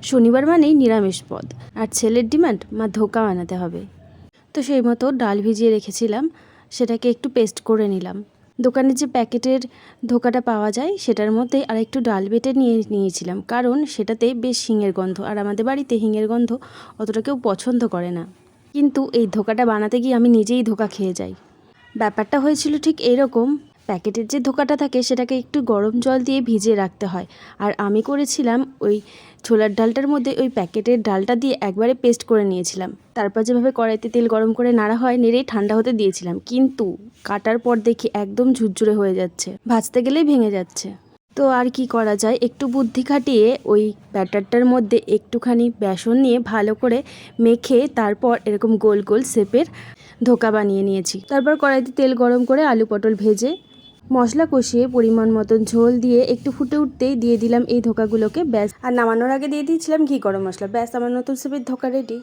শনিবার মানেই নিরামিষ পদ, আর ছেলের ডিমান্ড মা ধোকা বানাতে হবে। তো সেই মতো ডাল ভিজিয়ে রেখেছিলাম, সেটাকে একটু পেস্ট করে নিলাম। দোকানে যে প্যাকেটের ধোকাটা পাওয়া যায় সেটার মধ্যে আর একটু ডাল বেটে নিয়েছিলাম, কারণ সেটাতে বেশ হিঙের গন্ধ, আর আমাদের বাড়িতে হিঙের গন্ধ অতটা কেউ পছন্দ করে না। কিন্তু এই ধোকাটা বানাতে গিয়ে আমি নিজেই ধোকা খেয়ে যাই। ব্যাপারটা হয়েছিল ঠিক এরকম, প্যাকেটের যে ধোকাটা থাকে সেটাকে একটু গরম জল দিয়ে ভিজিয়ে রাখতে হয়, আর আমি করেছিলাম ওই ছোলার ডালটার মধ্যে ওই প্যাকেটের ডালটা দিয়ে একবারে পেস্ট করে নিয়েছিলাম। তারপর যেভাবে কড়াইতে তেল গরম করে নাড়া হয় নেড়েই ঠান্ডা হতে দিয়েছিলাম, কিন্তু কাটার পর দেখি একদম ঝুরঝুরে হয়ে যাচ্ছে, ভাজতে গেলেই ভেঙে যাচ্ছে। তো আর কি করা যায়, একটু বুদ্ধি খাটিয়ে ওই ব্যাটারটার মধ্যে একটুখানি বেসন নিয়ে ভালো করে মেখে তারপর এরকম গোল গোল শেপের ধোকা বানিয়ে নিয়েছি। তারপর কড়াইতে তেল গরম করে আলু পটল ভেজে মশলা কষিয়ে পরিমাণ মতন ঝোল দিয়ে একটু ফুটে উঠতেই দিয়ে দিলাম এই ধোকাগুলোকে, ব্যাস। আর নামানোর আগে দিয়ে দিয়েছিলাম ঘি গরম মশলা, ব্যাস আমার নতুন রেসিপির ধোকা রেডি।